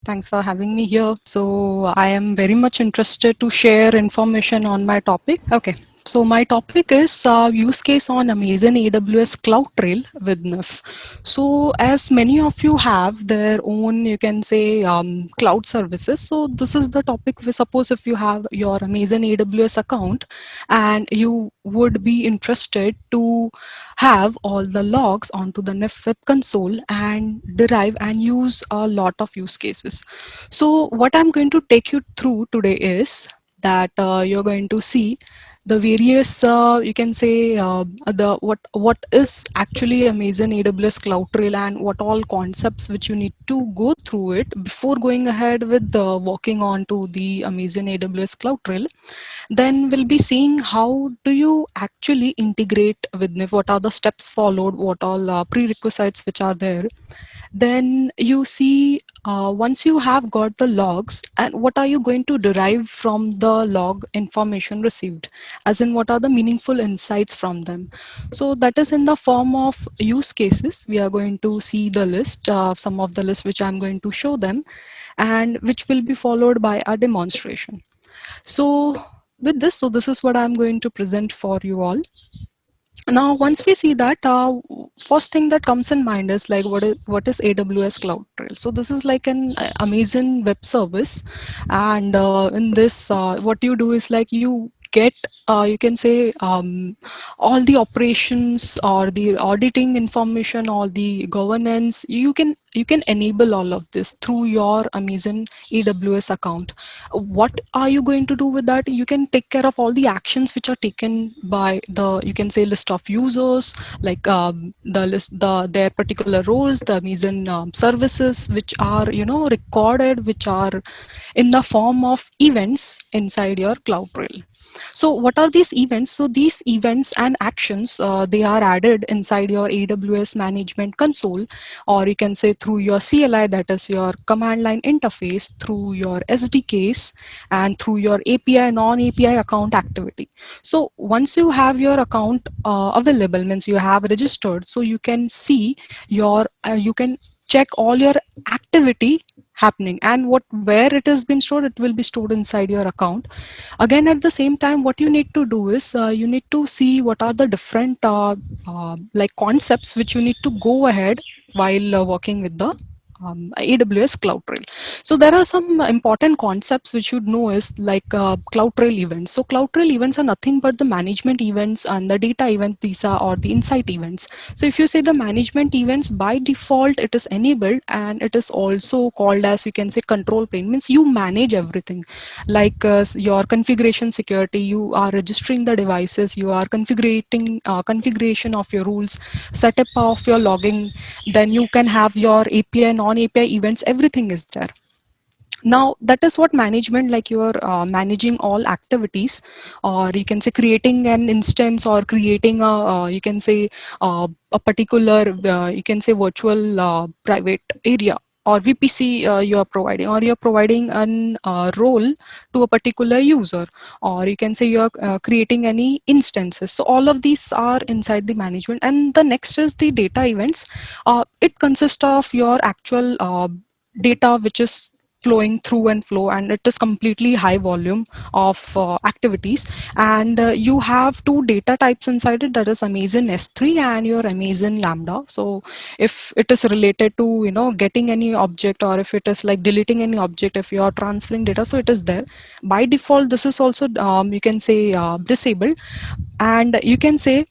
Thanks for having me here. So, I am very much interested to share information on my topic. Okay. So my topic is use case on Amazon AWS CloudTrail with NIF. So as many of you have their own, you can say cloud services. So this is the topic. We suppose if you have your Amazon AWS account and you would be interested to have all the logs onto the NIF web console and derive and use a lot of use cases. So what I'm going to take you through today is that you're going to see the various you can say the what is actually Amazon AWS CloudTrail and what all concepts which you need to go through it before going ahead with working on to the Amazon AWS CloudTrail. Then we'll be seeing how do you actually integrate with NIF, what are the steps followed, what all prerequisites which are there. Then you see once you have got the logs and what are you going to derive from the log information received, as in what are the meaningful insights from them. So that is in the form of use cases. We are going to see the list, some of the list which I'm going to show them, and which will be followed by a demonstration. So with this, so this is what I'm going to present for you all. Now once we see that, first thing that comes in mind is like what is AWS CloudTrail. So this is like an Amazon web service, and in this what you do is like you get you can say all the operations or the auditing information or the governance. You can enable all of this through your Amazon AWS account. What are you going to do with that? You can take care of all the actions which are taken by the, you can say, list of users, like the list their particular roles, the Amazon services which are recorded, which are in the form of events inside your CloudTrail. So what are these events? So these events and actions, they are added inside your AWS management console, or you can say through your CLI, that is your command line interface, through your SDKs, and through your API, non-API account activity. So once you have your account available, means you have registered, so you can see you can check all your activity happening, and where it has been stored, it will be stored inside your account. Again, at the same time, what you need to do is you need to see what are the different like concepts which you need to go ahead while working with the AWS CloudTrail. So there are some important concepts which you know is like CloudTrail events. So CloudTrail events are nothing but the management events and the data events. These are, or the insight events. So if you say the management events, by default it is enabled, and it is also called as, you can say, control plane. Means you manage everything, like your configuration security. You are registering the devices. You are configuring configuration of your rules, setup of your logging. Then you can have your API, non-API events. Everything is there. Now that is what management, like you are managing all activities, or you can say creating an instance, or creating a you can say a particular you can say virtual private area, or VPC you are providing, or you're providing an role to a particular user, or you can say you're creating any instances. So all of these are inside the management. And the next is the data events. It consists of your actual data which is flowing through and flow, and it is completely high volume of activities. And you have two data types inside it, that is Amazon S3 and your Amazon Lambda. So if it is related to getting any object, or if it is like deleting any object, if you are transferring data, so it is there. By default this is also you can say disabled. And you can say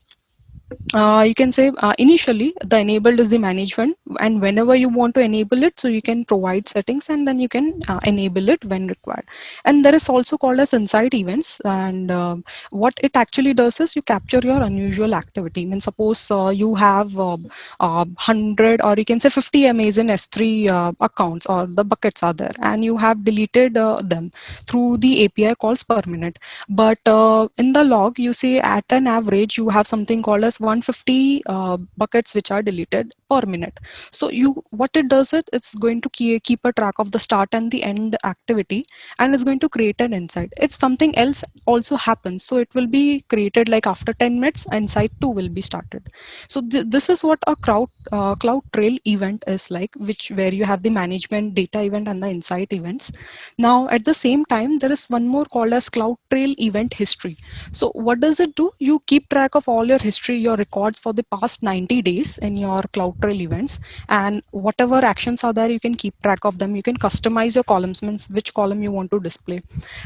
initially the enabled is the management, and whenever you want to enable it, so you can provide settings, and then you can enable it when required. And there is also called as insight events. And what it actually does is you capture your unusual activity. I mean, suppose you have 100, or you can say 50 Amazon S3 accounts, or the buckets are there, and you have deleted them through the API calls per minute. But in the log, you say at an average you have something called as 150 buckets which are deleted per minute. So what it does is it's going to keep a track of the start and the end activity, and it's going to create an insight. If something else also happens, so it will be created like after 10 minutes, insight 2 will be started. So this is what a cloud trail event is like, which where you have the management data event and the insight events. Now at the same time, there is one more called as cloud trail event history. So what does it do? You keep track of all your history, your records for the past 90 days in your cloud trail events, and whatever actions are there, you can keep track of them. You can customize your columns, means which column you want to display.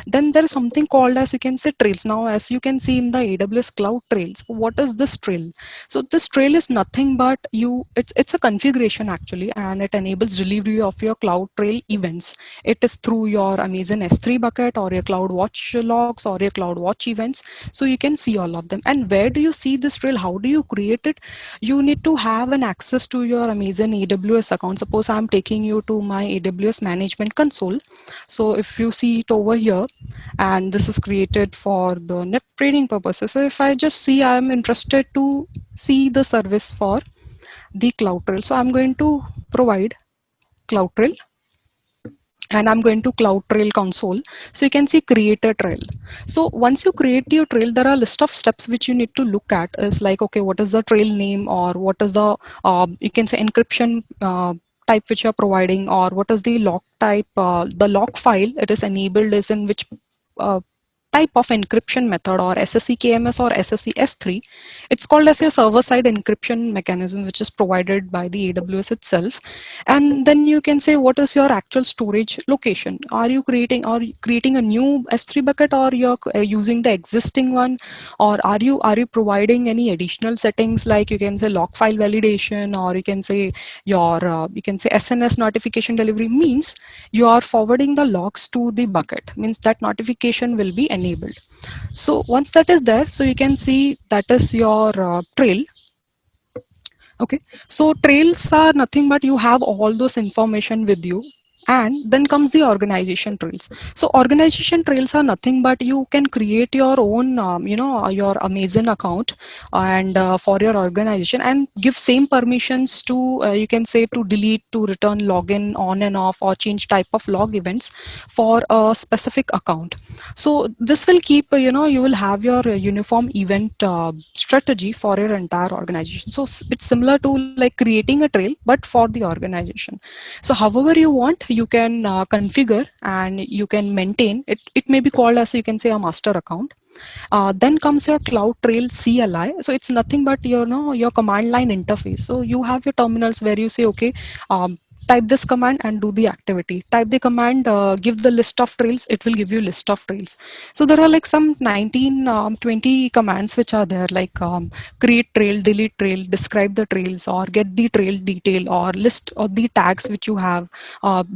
Then there is something called as, you can say, trails. Now as you can see in the AWS cloud trails, what is this trail? So this trail is nothing but it's a configuration actually, and it enables delivery of your cloud trail events. It is through your Amazon S3 bucket or your CloudWatch logs or your CloudWatch events. So you can see all of them. And where do you see this trail? How do you create it? You need to have an access to your Amazon AWS account. Suppose I'm taking you to my AWS management console. So if you see it over here, and this is created for the net trading purposes. So if I just see, I'm interested to see the service for the CloudTrail. So I'm going to provide CloudTrail, and I'm going to CloudTrail console. So you can see create a trail. So once you create your trail, there are a list of steps which you need to look at. Is like, okay, what is the trail name, or what is the you can say encryption type which you're providing, or what is the log type, the log file it is enabled is in which uh, type of encryption method, or SSE KMS or SSE S3. It's called as your server-side encryption mechanism, which is provided by the AWS itself. And then you can say, what is your actual storage location? Are you creating a new S3 bucket, or you're using the existing one, or are you providing any additional settings, like you can say log file validation, or you can say SNS notification delivery, means you are forwarding the logs to the bucket, means that notification will be enabled. So once that is there, so you can see that is your trail. Okay, so trails are nothing but you have all those information with you. And then comes the organization trails. So organization trails are nothing but you can create your own your Amazon account, and for your organization, and give same permissions to you can say to delete, to return, login on and off, or change type of log events for a specific account. So this will keep you will have your uniform event strategy for your entire organization. So it's similar to like creating a trail but for the organization. So however you want, you can configure and you can maintain it. It may be called as, you can say, a master account. Then comes your CloudTrail CLI. So it's nothing but your command line interface. So you have your terminals where you say, okay, type this command and do the activity. Type the command, give the list of trails. It will give you list of trails. So there are like some 19, 20 commands which are there, like create trail, delete trail, describe the trails, or get the trail detail, or list of the tags which you have,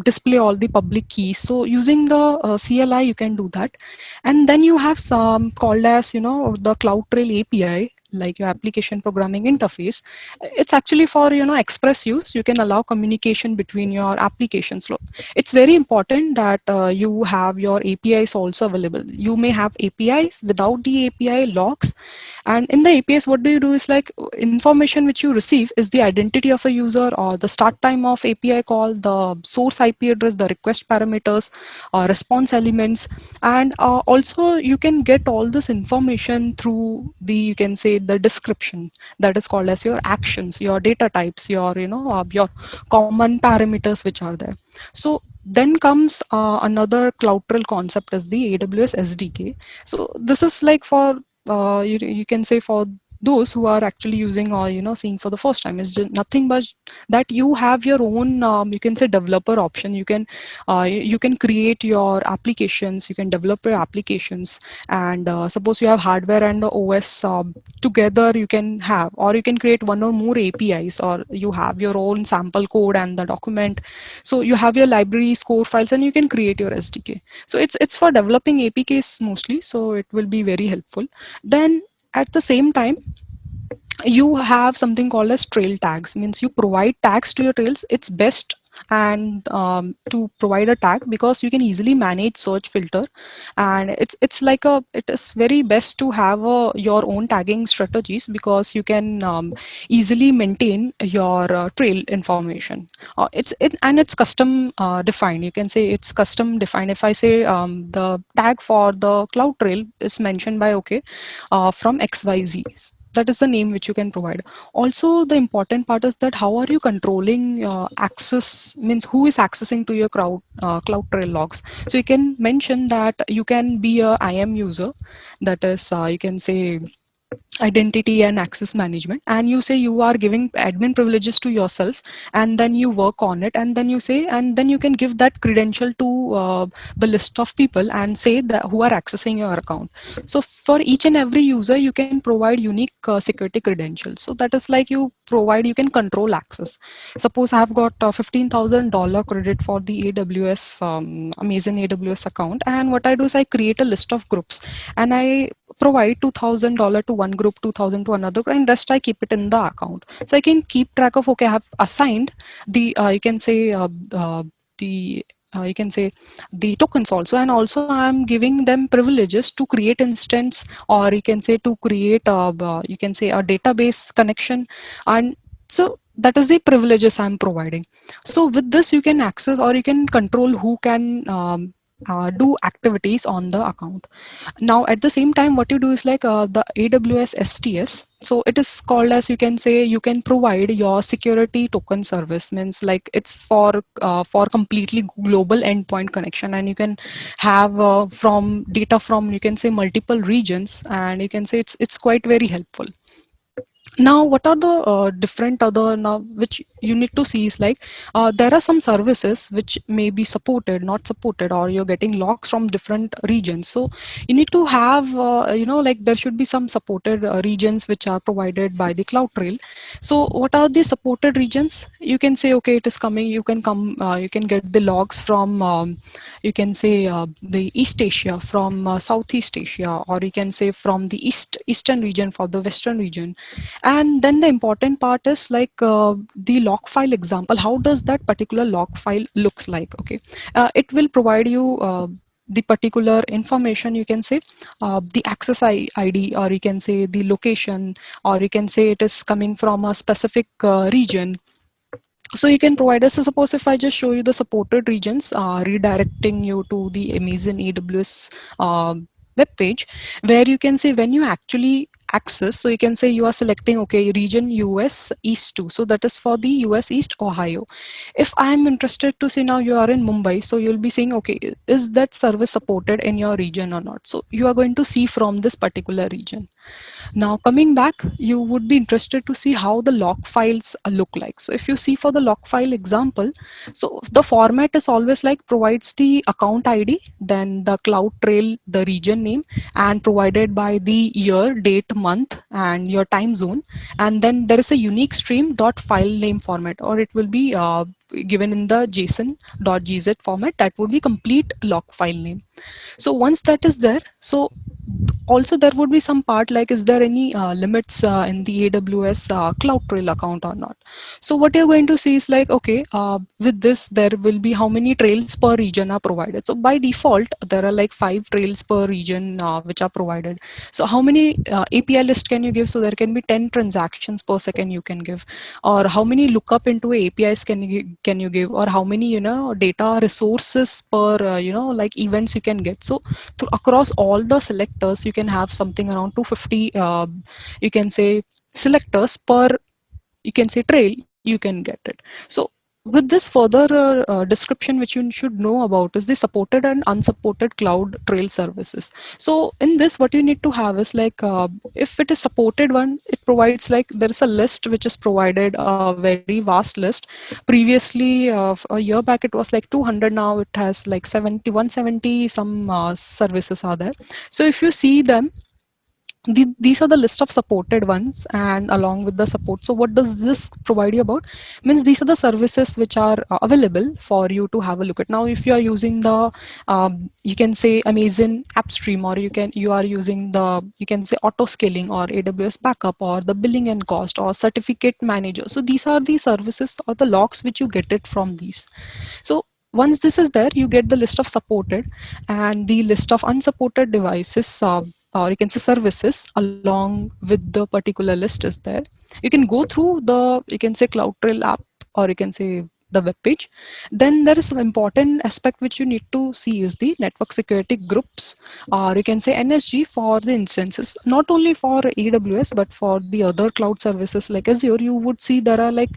display all the public keys. So using the CLI, you can do that. And then you have some called as the CloudTrail API, like your application programming interface. It's actually for express use. You can allow communication between your applications. So it's very important that you have your APIs also available. You may have APIs without the API logs, and in the APIs, what do you do is like information which you receive is the identity of a user, or the start time of API call, the source IP address, the request parameters, response elements. And also you can get all this information through the, you can say, the description, that is called as your actions, your data types, your common parameters which are there. So then comes another CloudTrail concept as the AWS SDK. So this is like for you can say for those who are actually using or seeing for the first time. Is just nothing but that you have your own you can say developer option. You can create your applications, you can develop your applications, and suppose you have hardware and the OS together, you can have, or you can create one or more APIs, or you have your own sample code and the document. So you have your libraries, core files, and you can create your SDK. So it's for developing APKs mostly, so it will be very helpful. Then at the same time, you have something called as trail tags, means you provide tags to your trails. It's best and to provide a tag, because you can easily manage search filter, and it's like a, it is very best to have your own tagging strategies, because you can easily maintain your trail information. And it's custom defined. You can say it's custom defined. If I say the tag for the cloud trail is mentioned by okay from XYZ, that is the name which you can provide. Also, the important part is that how are you controlling access, means who is accessing to your cloud trail logs. So you can mention that you can be a IAM user, that is you can say identity and access management, and you say you are giving admin privileges to yourself, and then you work on it, and then you say, and then you can give that credential to the list of people and say that who are accessing your account. So for each and every user you can provide unique security credentials, so that is like you provide, you can control access. Suppose I have got $15,000 credit for the AWS Amazon AWS account, and what I do is I create a list of groups, and I provide $2,000 to one group, 2,000 to another group, and rest I keep it in the account. So I can keep track of, okay, I have assigned the you can say the you can say the tokens also, and also I'm giving them privileges to create instance, or you can say to create you can say a database connection. And so that is the privileges I'm providing. So with this you can access, or you can control who can do activities on the account. Now at the same time what you do is like the AWS STS, so it is called as, you can say, you can provide your security token service, means like it's for completely global endpoint connection, and you can have from data from, you can say, multiple regions, and you can say it's quite very helpful. Now what are the different other, now which you need to see is like there are some services which may be supported, not supported, or you're getting logs from different regions. So you need to have like there should be some supported regions which are provided by the CloudTrail. So what are the supported regions? You can say okay, it is coming, you can come you can get the logs from you can say the East Asia, from Southeast Asia, or you can say from the eastern region, for the western region. And then the important part is like the log file example. How does that particular log file looks like? Okay, it will provide you the particular information, you can say the access ID, or you can say the location, or you can say it is coming from a specific region. So you can provide us. So suppose if I just show you the supported regions, redirecting you to the Amazon AWS web page, where you can say when you actually access, so you can say you are selecting okay, region US East 2, so that is for the US East Ohio. If I am interested to see, now you are in Mumbai, so you'll be saying okay, is that service supported in your region or not? So you are going to see from this particular region. Now coming back, you would be interested to see how the log files look like. So if you see for the log file example, so the format is always like provides the account ID, then the cloud trail, the region name, and provided by the year, date, month, and your time zone. And then there is a unique stream dot file name format, or it will be given in the JSON.gz format. That would be complete log file name. So once that is there, so also there would be some part like, is there any limits in the AWS CloudTrail account or not? So what you're going to see is like, okay, with this there will be how many trails per region are provided. So by default there are like 5 trails per region which are provided. So how many API list can you give? So there can be 10 transactions per second you can give, or how many lookup into APIs can you give, or how many data resources per like events you can get. So across all the selectors you can have something around 250 you can say selectors per, you can say, trail you can get it. So with this further description which you should know about is the supported and unsupported cloud trail services. So in this what you need to have is like if it is supported one, it provides like there is a list which is provided, a very vast list. Previously a year back it was like 200, now it has like 70, 170 some services are there. So if you see them, these are the list of supported ones, and along with the support. So what does this provide you about? Means these are the services which are available for you to have a look at. Now if you are using the you can say Amazon AppStream, or you are using the, you can say, auto scaling or AWS backup or the billing and cost or certificate manager. So these are the services or the logs which you get it from these. So once this is there, you get the list of supported and the list of unsupported devices, or you can say services, along with the particular list is there. You can go through the, you can say, CloudTrail app, or you can say the web page. Then there is an important aspect which you need to see is the network security groups, or you can say NSG, for the instances, not only for AWS but for the other cloud services like Azure. You would see there are like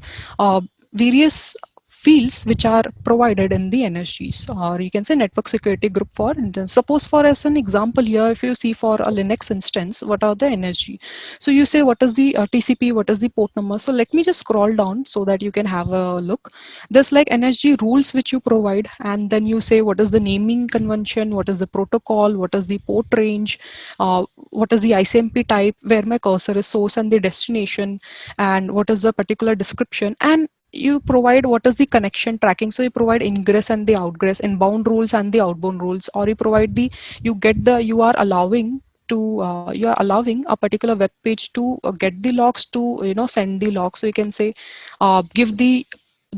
various fields which are provided in the NSGs, or you can say network security group. For instance, suppose for as an example here, if you see for a Linux instance, what are the NSG? So you say what is the TCP, what is the port number? So let me just scroll down so that you can have a look. There's like NSG rules which you provide, and then you say what is the naming convention, what is the protocol, what is the port range, what is the ICMP type, where my cursor is, source and the destination, and what is the particular description, and you provide what is the connection tracking. So you provide ingress and the outgress, inbound rules and the outbound rules, or you provide the, you get the, you are allowing to you are allowing a particular web page to get the logs, to send the logs. So you can say give the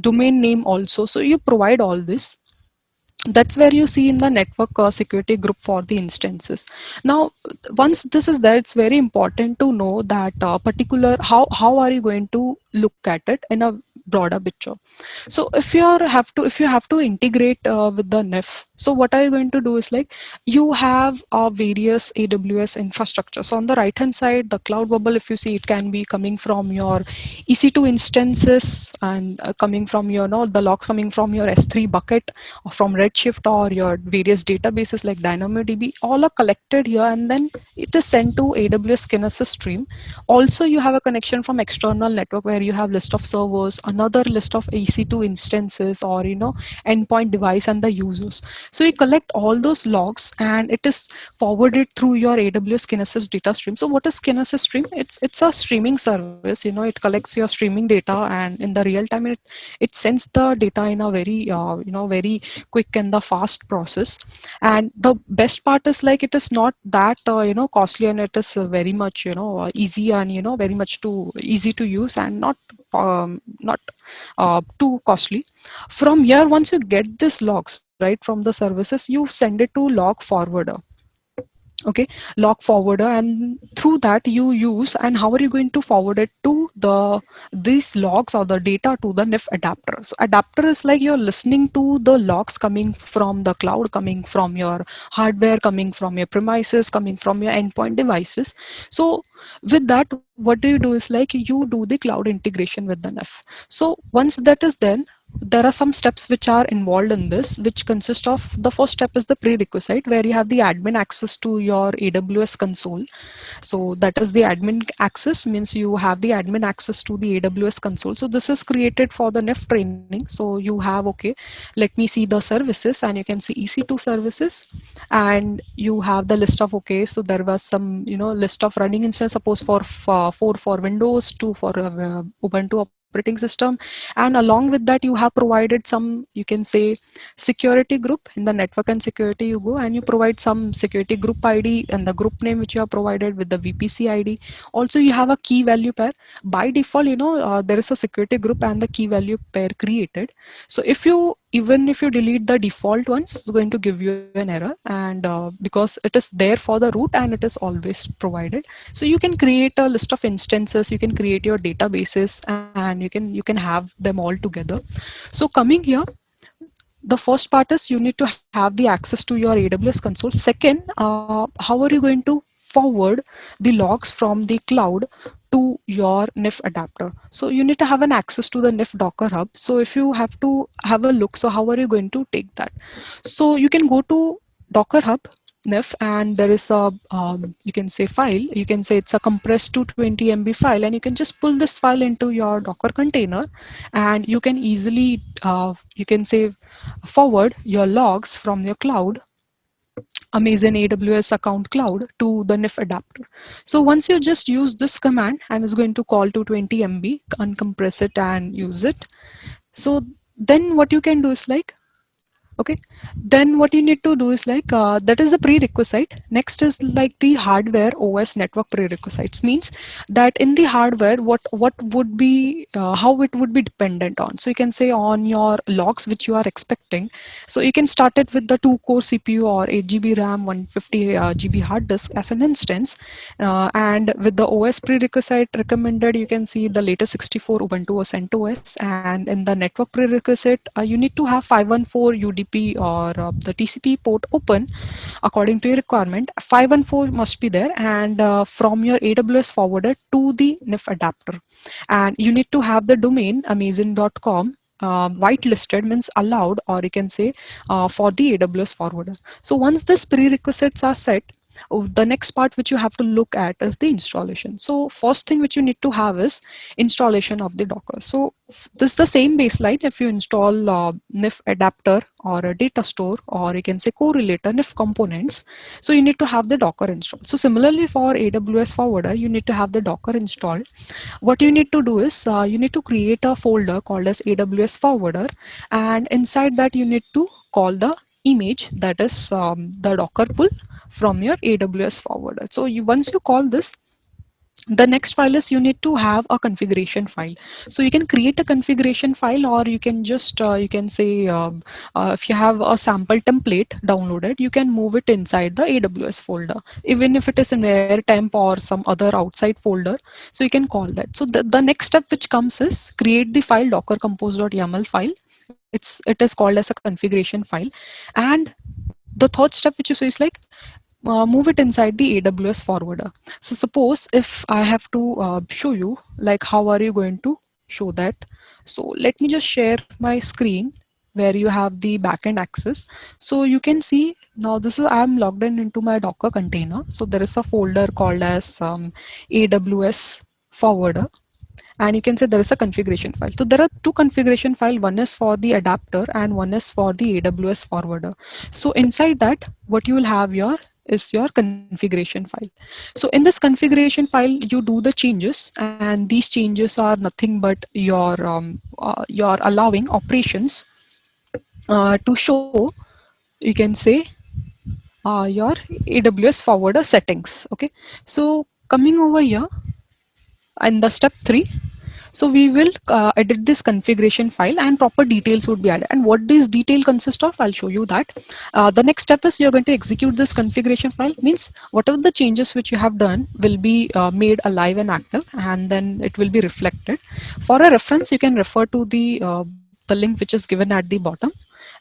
domain name also. So you provide all this. That's where you see in the network security group for the instances. Now once this is there, it's very important to know that particular, how are you going to look at it in a broader picture. So if you have to integrate with the NIF, so what are you going to do is like, you have various AWS infrastructure. So on the right hand side, the cloud bubble, if you see, it can be coming from your EC2 instances, and coming from your, the logs coming from your S3 bucket, or from Redshift, or your various databases like DynamoDB. All are collected here, and then it is sent to AWS Kinesis stream. Also you have a connection from external network, where you have list of servers, another list of EC2 instances, or endpoint device and the users. So you collect all those logs, and it is forwarded through your AWS Kinesis data stream. So what is Kinesis stream? It's a streaming service. It collects your streaming data, and in the real time it sends the data in a very very quick and the fast process. And the best part is like, it is not that costly, and it is very much easy, and very much too easy to use, and not too costly. From here, once you get this logs right from the services, you send it to log forwarder. Okay, log forwarder, and through that you use. And how are you going to forward it to the these logs or the data to the NIF adapter? So adapter is like, you're listening to the logs coming from the cloud, coming from your hardware, coming from your premises, coming from your endpoint devices. So with that, what do? Is like, you do the cloud integration with the NIF. So once that is done, there are some steps which are involved in this, which consist of, the first step is the prerequisite, where you have the admin access to your AWS console. So that is the admin access, means you have the admin access to the AWS console. So this is created for the NIF training. So you have, okay, let me see the services, and you can see EC2 services, and you have the list of, okay, so there was some list of running instance, suppose four for Windows, two for Ubuntu operating system. And along with that, you have provided some, you can say, security group. In the network and security, you go and you provide some security group ID and the group name which you have provided with the VPC ID. Also you have a key value pair. By default, there is a security group and the key value pair created. So even if you delete the default ones, it's going to give you an error, and because it is there for the root, and it is always provided. So you can create a list of instances, you can create your databases, and you can have them all together. So coming here, the first part is, you need to have the access to your AWS console. Second, how are you going to forward the logs from the cloud to your NIF adapter? So you need to have an access to the NIF Docker Hub. So if you have to have a look, so how are you going to take that? So you can go to Docker Hub NIF, and there is a you can say file, you can say it's a compressed 220 MB file, and you can just pull this file into your Docker container, and you can easily you can say forward your logs from your cloud Amazon AWS account cloud to the NIF adapter. So once you just use this command and it's going to call to 20 MB, uncompress it and use it. So then what you can do is like, okay, then what you need to do is like that is the prerequisite. Next is like the hardware OS network prerequisites, means that in the hardware what would be how it would be dependent on. So you can say on your logs which you are expecting. So you can start it with the 2-core CPU or 8 GB RAM, 150 GB hard disk as an instance, and with the OS prerequisite recommended, you can see the latest 64 Ubuntu or CentOS, and in the network prerequisite you need to have 514 UDP or the TCP port open according to your requirement. 514 must be there, and from your AWS forwarder to the NIF adapter, and you need to have the domain amazon.com whitelisted, means allowed, or you can say for the AWS forwarder. So once these prerequisites are set, the next part which you have to look at is the installation. So first thing which you need to have is installation of the Docker. So this is the same baseline. If you install NIF adapter or a data store, or you can say correlator NIF components, so you need to have the Docker installed. So similarly for AWS forwarder, you need to have the Docker installed. What you need to do is you need to create a folder called as AWS forwarder, and inside that you need to call the image, that is the Docker pull from your AWS forwarder. So once you call this, the next file is you need to have a configuration file. So you can create a configuration file, or you can just you can say if you have a sample template downloaded, you can move it inside the AWS folder, even if it is in AirTemp or some other outside folder. So you can call that. So the next step which comes is create the file docker compose.yaml file. It is called as a configuration file, and the third step which you say is like move it inside the AWS forwarder. So suppose if I have to show you like how are you going to show that. So let me just share my screen where you have the backend access. So you can see now this is I'm logged in into my Docker container. So there is a folder called as AWS forwarder, and you can say there is a configuration file. So there are two configuration file, one is for the adapter and one is for the AWS forwarder. So inside that what you will have here is your configuration file. So in this configuration file you do the changes, and these changes are nothing but your allowing operations to show, you can say your AWS forwarder settings. Okay, so coming over here in the step 3, so we will edit this configuration file and proper details would be added. And what this detail consists of, I'll show you that. The next step is you're going to execute this configuration file, means whatever the changes which you have done will be made alive and active, and then it will be reflected. For a reference, you can refer to the link which is given at the bottom.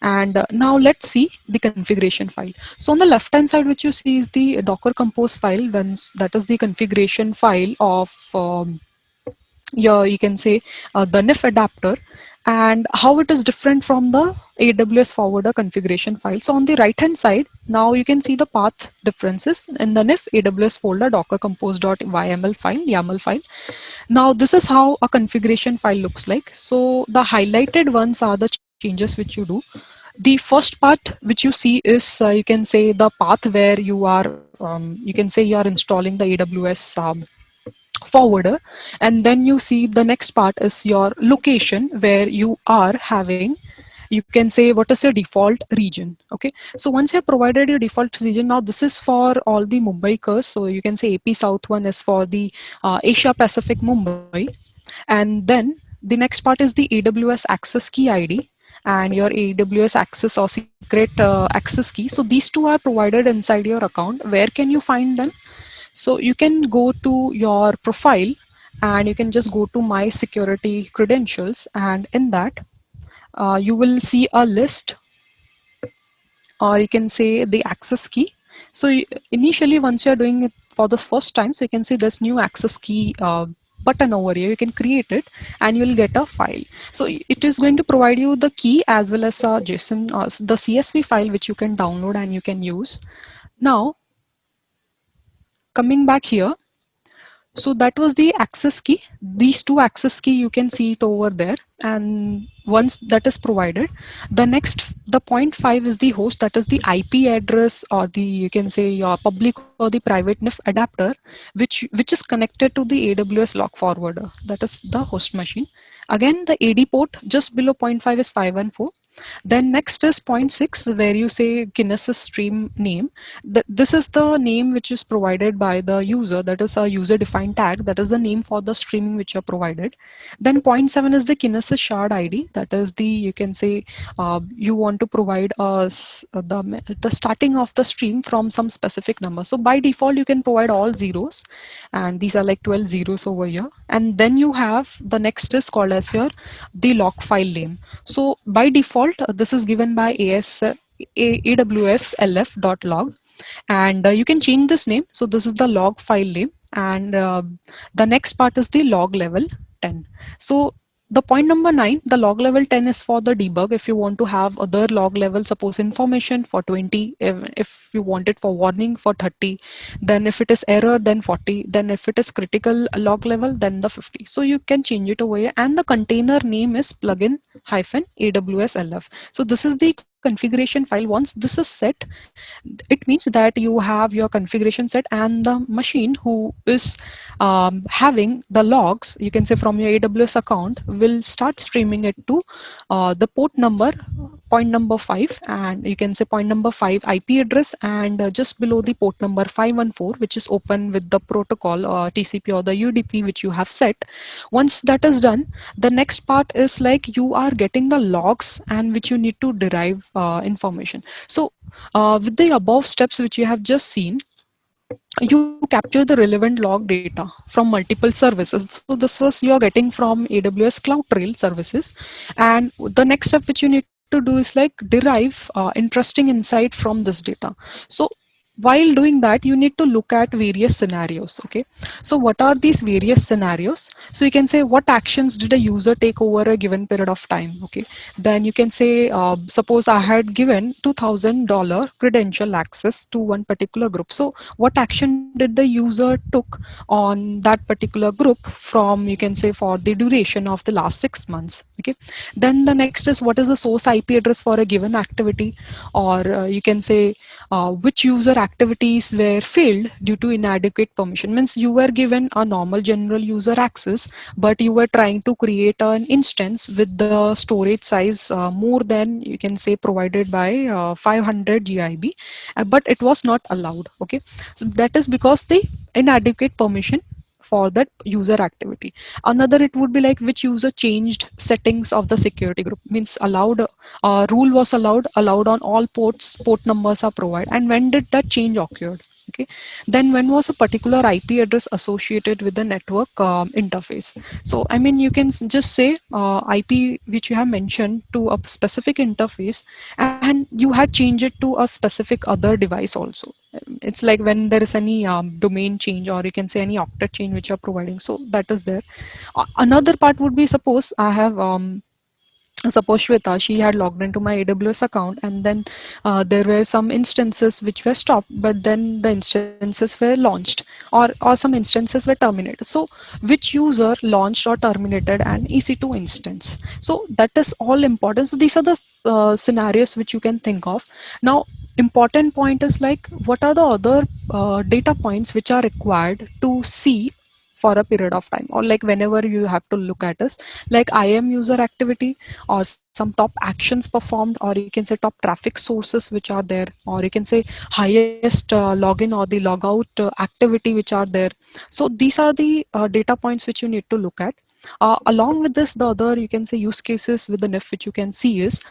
And now let's see the configuration file. So on the left hand side, which you see is the Docker Compose file, that is the configuration file of your, you can say the NIF adapter, and how it is different from the AWS forwarder configuration file. So on the right hand side, now you can see the path differences in the NIF AWS folder docker compose.yml file, YAML file. Now this is how a configuration file looks like. So the highlighted ones are the changes which you do. The first part which you see is you can say the path where you are you can say you are installing the AWS forwarder, and then you see the next part is your location where you are having, you can say what is your default region. Okay, so once you have provided your default region, now this is for all the Mumbaikers, so you can say AP South one is for the Asia Pacific Mumbai, and then the next part is the AWS access key ID and your AWS access or secret access key. So these two are provided inside your account. Where can you find them? So you can go to your profile and you can just go to my security credentials, and in that you will see a list, or you can say the access key. So initially once you're doing it for the first time, so you can see this new access key button over here, you can create it and you will get a file. So it is going to provide you the key as well as a JSON, the CSV file which you can download and you can use. Now coming back here, So that was the access key. These two access key, you can see it over there. And once that is provided, the next, the point five is the host, that is the IP address, or the, you can say, your public or the private NIF adapter, which is connected to the AWS log forwarder. That is the host machine. Again, the AD port just below point five is 514. Then next is point six, where you say Kinesis stream name. This is the name which is provided by the user. That is a user defined tag. That is the name for the streaming which are provided. Then point seven is the Kinesis shard ID. That is the, you can say, you want to provide us the starting of the stream from some specific number. So by default, you can provide all zeros, and these are like 12 zeros over here. And then you have the next is called as your the log file name. So by default, this is given by AWS lf.log, and you can change this name. So this is the log file name, and the next part is the log level 10. So the point number 9, the log level 10 is for the debug. If you want to have other log level, suppose information for 20, if you want it for warning for 30, then if it is error, then 40, then if it is critical log level, then the 50. So you can change it over here, and the container name is plugin hyphen AWS LF. So this is the configuration file. Once this is set, it means that you have your configuration set, and the machine who is having the logs, you can say, from your AWS account, will start streaming it to the port number, point number 5, and you can say point number 5 IP address, and just below the port number 514, which is open with the protocol or TCP or the UDP which you have set. Once that is done, the next part is like you are getting the logs, and which you need to derive information. So with the above steps which you have just seen, you capture the relevant log data from multiple services. So this was you are getting from AWS CloudTrail services, and the next step which you need to do is like derive interesting insight from this data. So while doing that, you need to look at various scenarios. Okay, so what are these various scenarios? So you can say, what actions did a user take over a given period of time? Okay, then you can say, suppose I had given $2,000 credential access to one particular group. So what action did the user took on that particular group from, you can say, for the duration of the last 6 months? Okay, then the next is, what is the source IP address for a given activity, or you can say, which user activities were failed due to inadequate permission. Means you were given a normal general user access, but you were trying to create an instance with the storage size more than, you can say, provided by 500 GB, but it was not allowed. Okay, so that is because the inadequate permission for that user activity. Another, it would be like, which user changed settings of the security group. Means allowed, rule was allowed on all ports, port numbers are provided, and when did that change occurred? Okay, then when was a particular IP address associated with the network interface? So I mean, you can just say IP which you have mentioned to a specific interface, and you had changed it to a specific other device also. It's like when there is any domain change, or you can say any octet change which you're providing, so that is there. Another part would be, suppose I have suppose Shweta, she had logged into my AWS account, and then there were some instances which were stopped, but then the instances were launched, or some instances were terminated. So which user launched or terminated an EC2 instance? So that is all important. So these are the scenarios which you can think of. Now, important point is like, what are the other data points which are required to see for a period of time, or like whenever you have to look at us, like IAM user activity, or some top actions performed, or you can say top traffic sources which are there, or you can say highest login or the logout activity which are there. So these are the data points which you need to look at. Along with this, the other, you can say, use cases with the NIF which you can see is,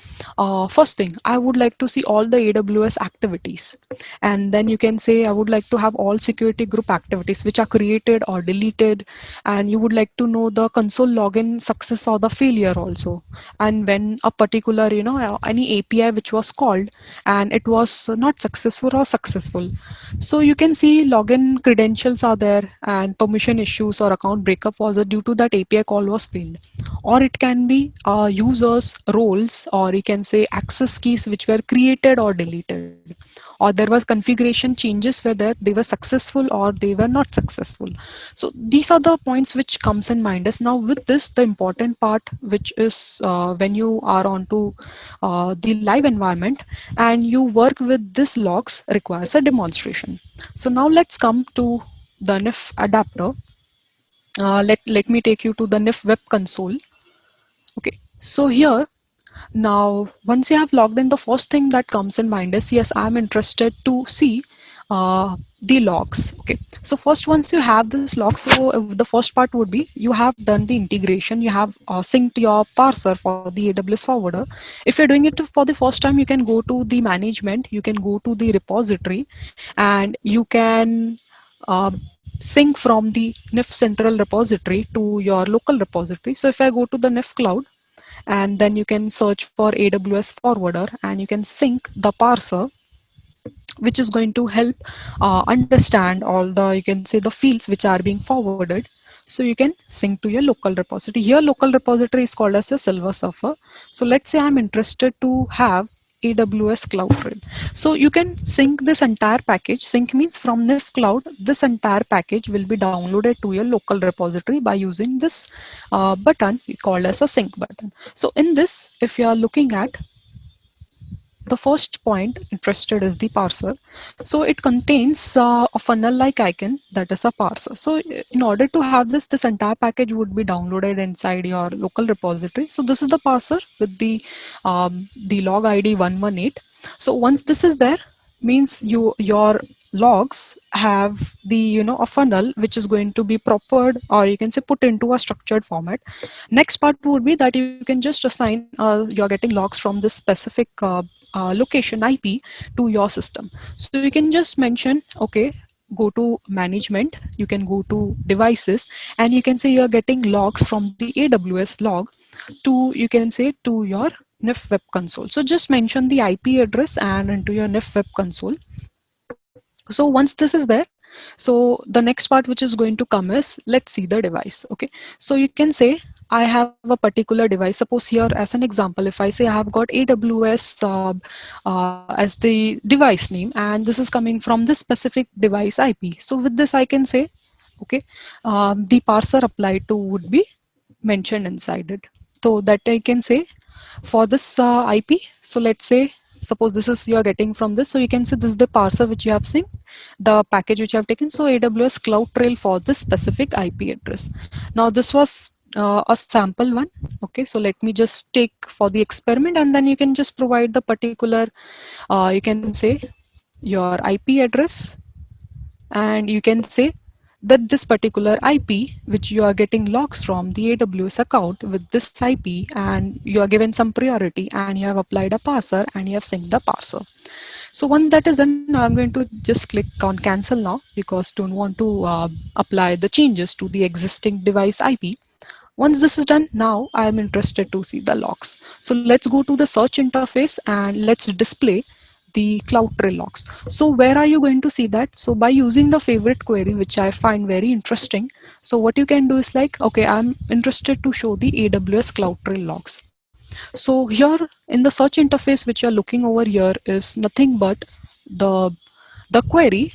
first thing, I would like to see all the AWS activities, and then you can say, I would like to have all security group activities which are created or deleted, and you would like to know the console login success or the failure also, and when a particular, any API which was called and it was not successful or successful. So you can see login credentials are there, and permission issues or account breakup was due to that API API call was failed, or it can be users roles, or you can say access keys which were created or deleted, or there was configuration changes whether they were successful or they were not successful. So these are the points which comes in mind. As now with this, the important part, which is when you are onto the live environment and you work with this logs, requires a demonstration. So now let's come to the NIF adapter. Let me take you to the NIF web console. Okay, so here now, once you have logged in, the first thing that comes in mind is, yes, I'm interested to see the logs. Okay, so first, once you have this log, so the first part would be you have done the integration, you have synced your parser for the AWS forwarder. If you're doing it for the first time, you can go to the management, you can go to the repository, and you can sync from the NIF central repository to your local repository. So if I go to the NIF cloud, and then you can search for AWS forwarder, and you can sync the parser, which is going to help understand all the, you can say, the fields which are being forwarded. So you can sync to your local repository. Here local repository is called as a silver surfer. So let's say I'm interested to have AWS CloudTrail. So you can sync this entire package. Sync means from NIF cloud, this entire package will be downloaded to your local repository by using this button called as a sync button. So in this, if you are looking at the first point interested is the parser. So it contains a funnel like icon, that is a parser. So in order to have this entire package would be downloaded inside your local repository. So this is the parser with the log ID 118. So once this is there, means your logs have the, you know, a funnel which is going to be proper, or you can say put into a structured format. Next part would be that you can just assign you're getting logs from this specific location IP to your system. So you can just mention, okay, go to management, you can go to devices, and you can say you're getting logs from the AWS log to, you can say, to your NIF web console. So just mention the IP address and into your NIF web console. So once this is there, so the next part which is going to come is, let's see the device. Okay, so you can say I have a particular device. Suppose here as an example, if I say I have got AWS as the device name, and this is coming from this specific device IP. So with this I can say, okay, the parser applied to would be mentioned inside it. So that I can say for this IP. So let's say, suppose this is you are getting from this. So you can say this is the parser which you have seen, the package which you have taken. So AWS CloudTrail for this specific IP address. Now this was a sample one. Okay, so let me just take for the experiment, and then you can just provide the particular, you can say, your IP address, and you can say that this particular IP which you are getting logs from the AWS account with this IP, and you are given some priority, and you have applied a parser and you have synced the parser. So once that is done, now I'm going to just click on cancel now, because don't want to apply the changes to the existing device IP. Once this is done, now I am interested to see the logs. So let's go to the search interface and let's display the CloudTrail logs. So where are you going to see that? So by using the favorite query, which I find very interesting. So what you can do is like, okay, I'm interested to show the AWS CloudTrail logs. So here in the search interface which you're looking over here is nothing but the query,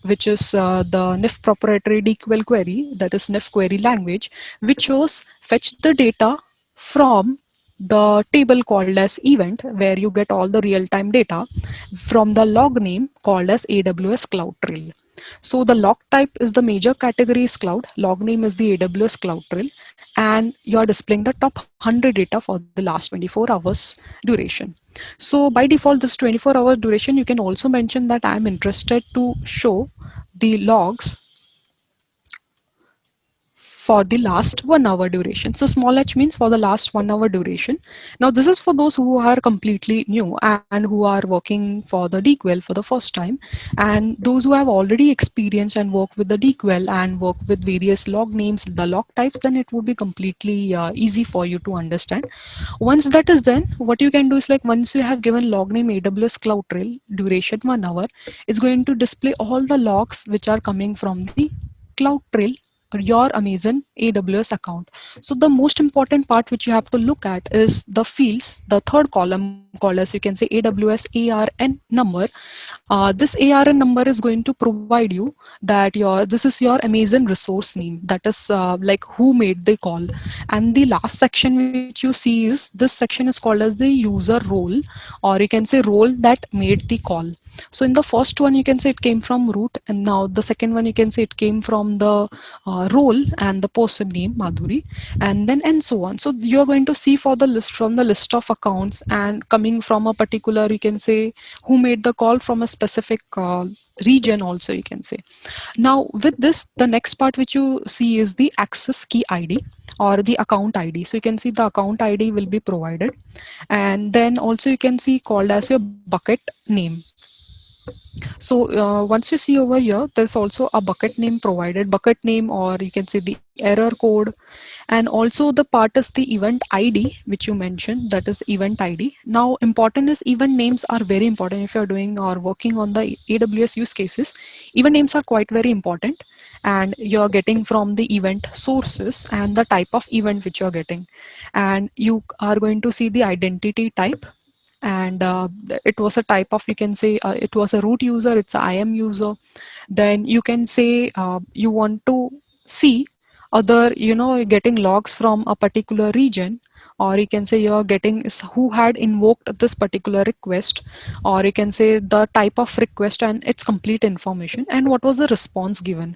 which is the NIF proprietary DQL query, that is NIF query language, which was fetch the data from the table called as event, where you get all the real-time data from the log name called as AWS CloudTrail. So the log type is the major category is cloud, log name is the AWS CloudTrail, and you are displaying the top 100 data for the last 24 hours duration. So by default, this 24-hour duration, you can also mention that I'm interested to show the logs for the last 1 hour duration. So small h means for the last 1 hour duration. Now this is for those who are completely new and who are working for the DQL for the first time, and those who have already experienced and worked with the DQL and work with various log names, the log types, then it would be completely easy for you to understand. Once that is done, what you can do is like, once you have given log name AWS CloudTrail duration 1 hour, it's going to display all the logs which are coming from the CloudTrail your Amazon AWS account. So the most important part which you have to look at is the fields, the third column called as, you can say, AWS ARN number. This ARN number is going to provide you that this is your Amazon resource name, that is like who made the call. And the last section which you see is, this section is called as the user role, or you can say role that made the call. So in the first one, you can say it came from root, and now the second one, you can say it came from the role and the person name Madhuri, and so on. So you are going to see for the list, from the list of accounts, and coming from a particular, you can say, who made the call from a specific region also, you can say. Now with this, the next part which you see is the access key ID or the account ID. So you can see the account ID will be provided, and then also you can see called as your bucket name. So once you see over here, there's also a bucket name provided, bucket name, or you can say the error code. And also the part is the event ID, which you mentioned, that is event ID. Now important is, event names are very important if you're doing or working on the AWS use cases. Event names are quite very important, and you're getting from the event sources and the type of event which you're getting. And you are going to see the identity type, and it was a type of, you can say, it was a root user, it's a IAM user. Then you can say you want to see other, getting logs from a particular region, or you can say you're getting is who had invoked this particular request, or you can say the type of request and its complete information, and what was the response given.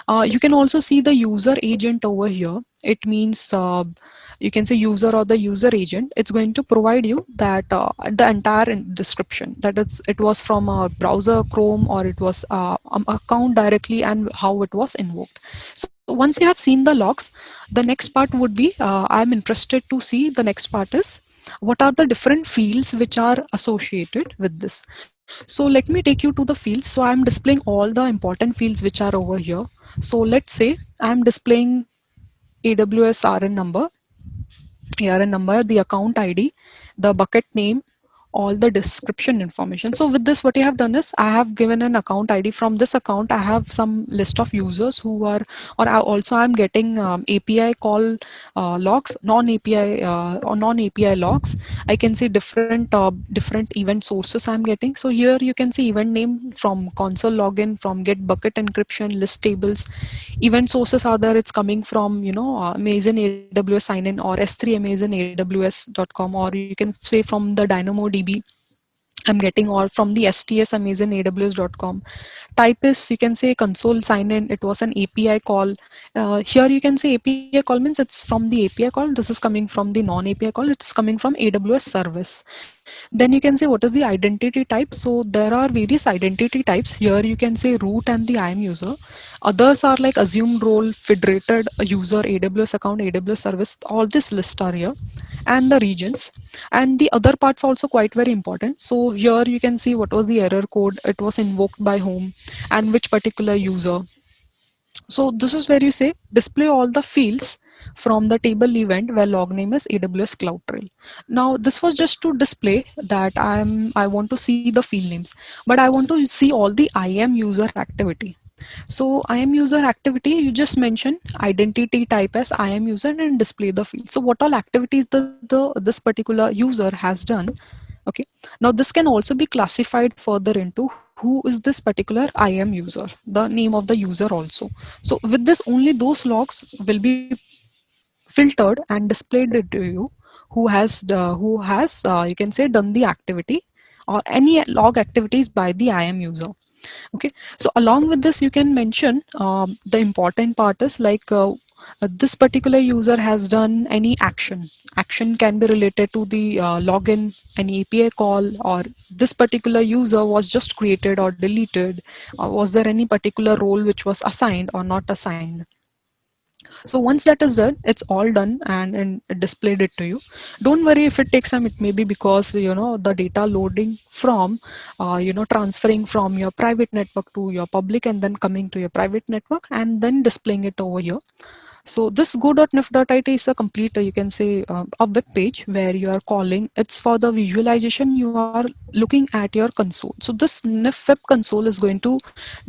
You can also see the user agent over here. It means you can say user or the user agent. It's going to provide you that the entire description, that it was from a browser Chrome, or it was account directly, and how it was invoked. So once you have seen the logs, the next part would be, I'm interested to see, the next part is, what are the different fields which are associated with this. So let me take you to the fields. So I'm displaying all the important fields which are over here. So let's say I'm displaying AWS ARN number, the account ID, the bucket name, all the description information. So with this, what you have done is, I have given an account ID. From this account, I have some list of users who are, or also I'm getting API call logs, non-API logs. I can see different event sources I'm getting. So here you can see event name from console login, from get bucket encryption, list tables. Event sources are there. It's coming from, Amazon AWS sign in, or S3 Amazon AWS.com, or you can say from the DynamoDB. I'm getting all from the STS Amazon AWS.com. Type is, you can say, console sign in. It was an API call. Here you can say API call means it's from the API call. This is coming from the non-API call. It's coming from AWS service. Then you can say what is the identity type. So there are various identity types. Here you can say root and the IAM user. Others are like assumed role, federated user, AWS account, AWS service. All this list are here, and the regions. And the other parts also quite very important. So here you can see what was the error code, it was invoked by whom, and which particular user. So this is where you say display all the fields from the table event where log name is AWS CloudTrail. Now this was just to display that I want to see the field names, but I want to see all the IAM user activity. So IAM user activity, you just mention identity type as IAM user and display the field. So what all activities the this particular user has done. Okay. Now this can also be classified further into who is this particular IAM user, the name of the user also. So with this, only those logs will be filtered and displayed to you who has you can say done the activity or any log activities by the IAM user. Okay, so along with this, you can mention the important part is like this particular user has done any action. Action can be related to the login, any API call, or this particular user was just created or deleted. Was there any particular role which was assigned or not assigned? So once that is done, it's all done, and it displayed it to you. Don't worry if it takes time. It may be because the data loading from transferring from your private network to your public, and then coming to your private network, and then displaying it over here. So this go.nif.it is a complete, you can say, a web page where you are calling. It's for the visualization. You are looking at your console. So this NIF web console is going to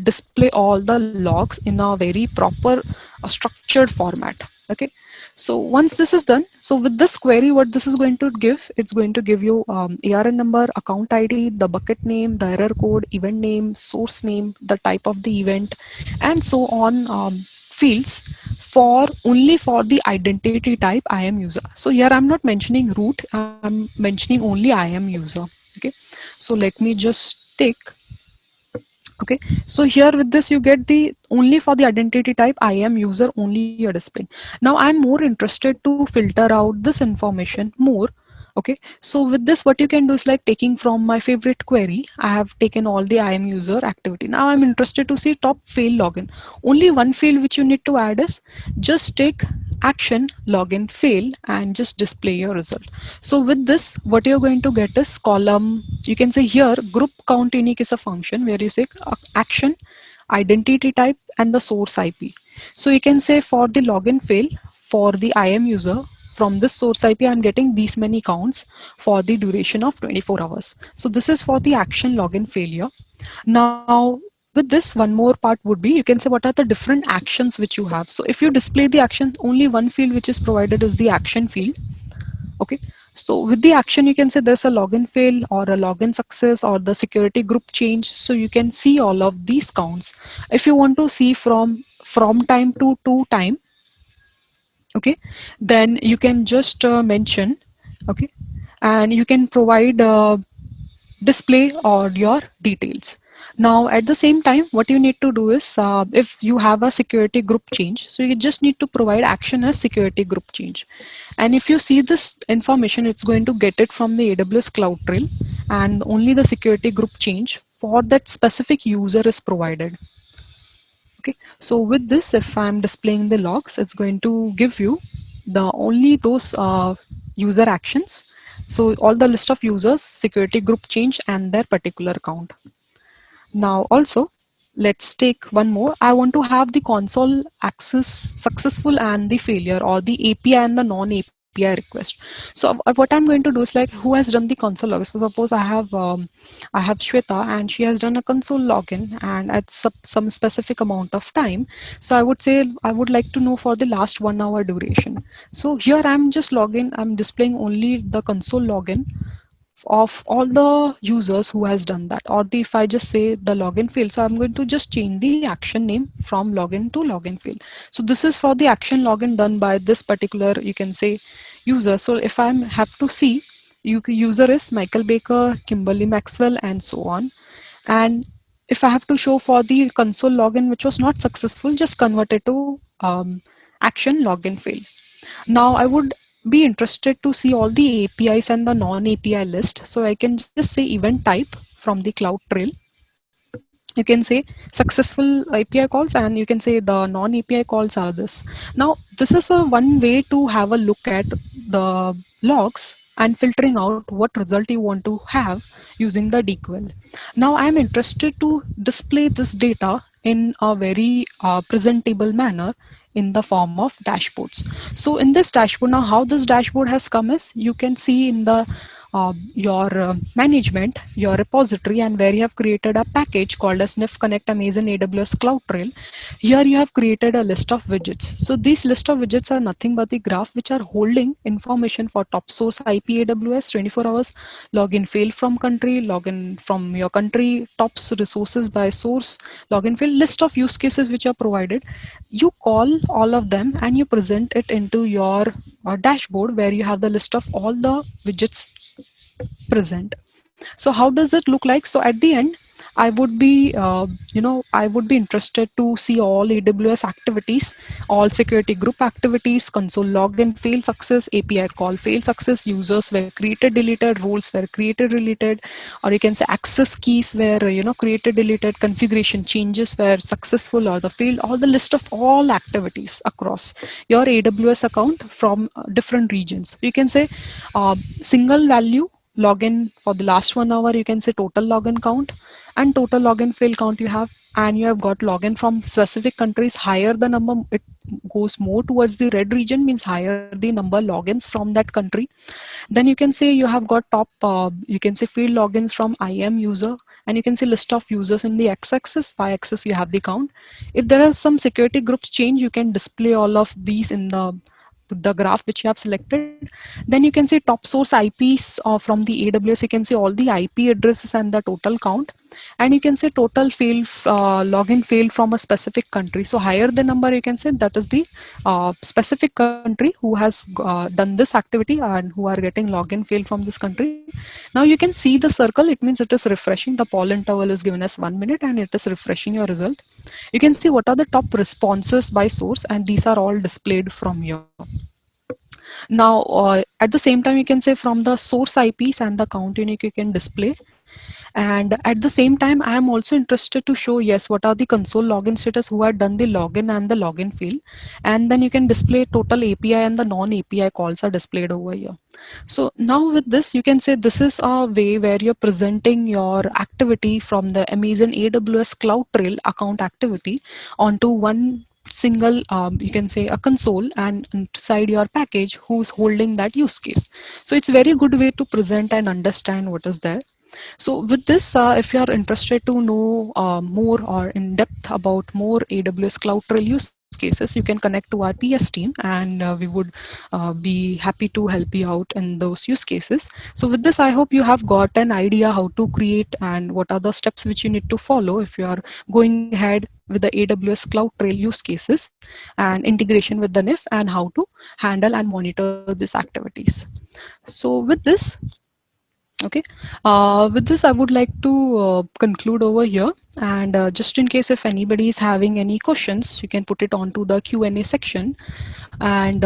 display all the logs in a very proper, structured format. Okay. So once this is done, so with this query, what this is going to give, it's going to give you ARN number, account ID, the bucket name, the error code, event name, source name, the type of the event, and so on, fields for only for the identity type I am user. So here I'm not mentioning root, I'm mentioning only I am user. Okay. So let me just take. Okay, so here with this you get the only for the identity type I am user only you're displaying. Now I'm more interested to filter out this information more. Okay, so with this what you can do is like taking from my favorite query, I have taken all the I am user activity. Now I'm interested to see top fail login. Only one field which you need to add is just take action login fail and just display your result. So with this what you're going to get is column, you can say here group count unique is a function where you say action, identity type, and the source IP. So you can say for the login fail for the IAM user, from this source IP I'm getting these many counts for the duration of 24 hours. So this is for the action login failure. Now with this one more part would be, you can say what are the different actions which you have. So if you display the action, only one field which is provided is the action field. Okay, so with the action you can say there's a login fail or a login success or the security group change. So you can see all of these counts. If you want to see from time to time, okay, then you can just mention. Okay, and you can provide display or your details. Now at the same time what you need to do is, if you have a security group change, so you just need to provide action as security group change. And if you see this information, it's going to get it from the AWS CloudTrail, and only the security group change for that specific user is provided. Okay, so with this, if I'm displaying the logs, it's going to give you the only those user actions. So all the list of users, security group change, and their particular account. Now also, let's take one more. I want to have the console access successful and the failure, or the API and the non-API request. So what I'm going to do is like, who has done the console login? So suppose I have Shweta and she has done a console login and at some specific amount of time. So I would say I would like to know for the last 1 hour duration. So here I'm just login. I'm displaying only the console login of all the users who has done that, or the, if I just say the login field, so I'm going to just change the action name from login to login field. So this is for the action login done by this particular, you can say, user. So if I have to see, user is Michael Baker, Kimberly Maxwell, and so on. And if I have to show for the console login which was not successful, just convert it to action login fail. Now I would be interested to see all the APIs and the non-API list. So I can just say event type from the CloudTrail. You can say successful API calls, and you can say the non-API calls are this. Now this is a one way to have a look at the logs and filtering out what result you want to have using the DQL. Now I am interested to display this data in a very presentable manner in the form of dashboards. So in this dashboard, now how this dashboard has come is, you can see in the your management, your repository, and where you have created a package called as NIF Connect Amazon AWS CloudTrail. Here you have created a list of widgets. So these list of widgets are nothing but the graph which are holding information for top source IP AWS 24 hours, login fail from country, login from your country, top resources by source, login fail, list of use cases which are provided. You call all of them and you present it into your dashboard where you have the list of all the widgets present. So how does it look like? So at the end, I would be, I would be interested to see all AWS activities, all security group activities, console login, fail success, API call, fail success, users were created, deleted, roles were created, deleted, or you can say access keys were, created, deleted, configuration changes were successful or the failed, all the list of all activities across your AWS account from different regions. You can say single value login for the last 1 hour, you can say total login count and total login fail count you have, and you have got login from specific countries, higher the number, goes more towards the red region, means higher the number logins from that country. Then you can say you have got top, you can say field logins from IM user, and you can see list of users in the x-axis. Y-axis you have the count. If there are some security groups change, you can display all of these in the graph which you have selected. Then you can see top source IPs from the AWS. You can see all the IP addresses and the total count, and you can say total failed login failed from a specific country. So higher the number, you can say that is the specific country who has done this activity and who are getting login failed from this country. Now you can see the circle, it means it is refreshing. The poll interval is given as 1 minute and it is refreshing your result. You can see what are the top responses by source, and these are all displayed from here. Now, at the same time, you can say from the source IPs and the count unique you can display. And at the same time, I am also interested to show, yes, what are the console login status, who had done the login and the login field. And then you can display total API and the non-API calls are displayed over here. So now with this, you can say this is a way where you're presenting your activity from the Amazon AWS CloudTrail account activity onto one single, you can say a console, and inside your package who's holding that use case. So it's very good way to present and understand what is there. So with this, if you are interested to know more or in depth about more AWS CloudTrail use cases, you can connect to our PS team, and we would be happy to help you out in those use cases. So with this, I hope you have got an idea how to create and what are the steps which you need to follow if you are going ahead with the AWS CloudTrail use cases and integration with the NIF, and how to handle and monitor these activities. So with this, okay, with this, I would like to conclude over here. And just in case if anybody is having any questions, you can put it onto the Q&A section. And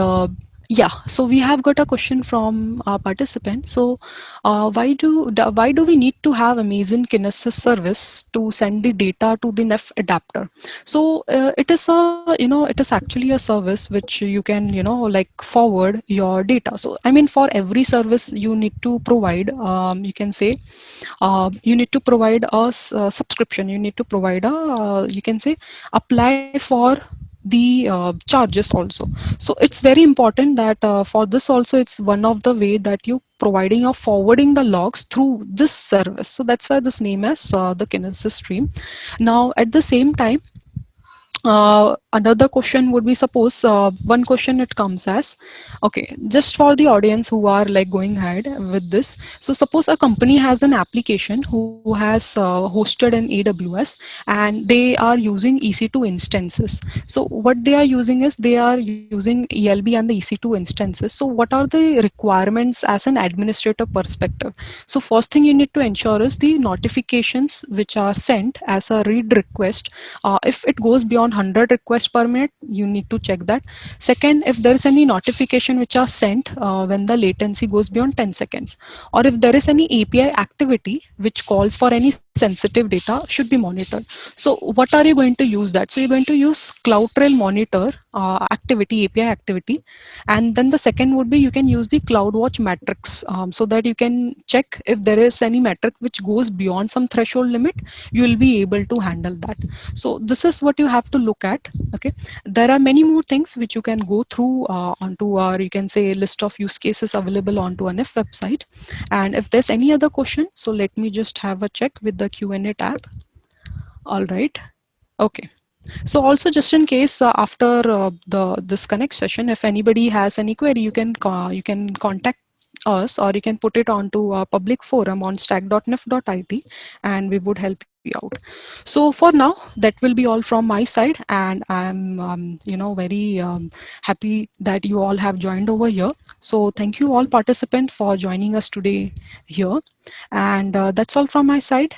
yeah, so we have got a question from our participant. So why do we need to have Amazon Kinesis service to send the data to the NEF adapter? So it is it is actually a service which you can, like forward your data. So I mean, for every service you need to provide, you can say, you need to provide a subscription. You need to provide a, you can say, apply for the charges also. So it's very important that for this also, it's one of the way that you providing or forwarding the logs through this service. So that's why this name as the Kinesis stream. Now at the same time, another question would be, suppose one question it comes as, okay, just for the audience who are like going ahead with this. So suppose a company has an application who has hosted in AWS, and they are using EC2 instances. So what they are using is they are using ELB and the EC2 instances. So what are the requirements as an administrator perspective? So first thing you need to ensure is the notifications which are sent as a read request. If it goes beyond 100 requests per minute, you need to check that. Second, if there is any notification which are sent when the latency goes beyond 10 seconds, or if there is any API activity which calls for any sensitive data, should be monitored. So what are you going to use that? So you're going to use CloudTrail monitor activity, API activity. And then the second would be, you can use the CloudWatch metrics, so that you can check if there is any metric which goes beyond some threshold limit, you will be able to handle that. So this is what you have to look at. Okay, there are many more things which you can go through onto our, you can say, list of use cases available onto a NIF website. And if there's any other question, so let me just have a check with the Q&A tab. All right. Okay. So also, just in case after the this connect session, if anybody has any query, you can contact us, or you can put it onto a public forum on stack.nif.it, and we would help you out. So for now, that will be all from my side, and I'm very happy that you all have joined over here. So thank you all participants for joining us today here, and that's all from my side.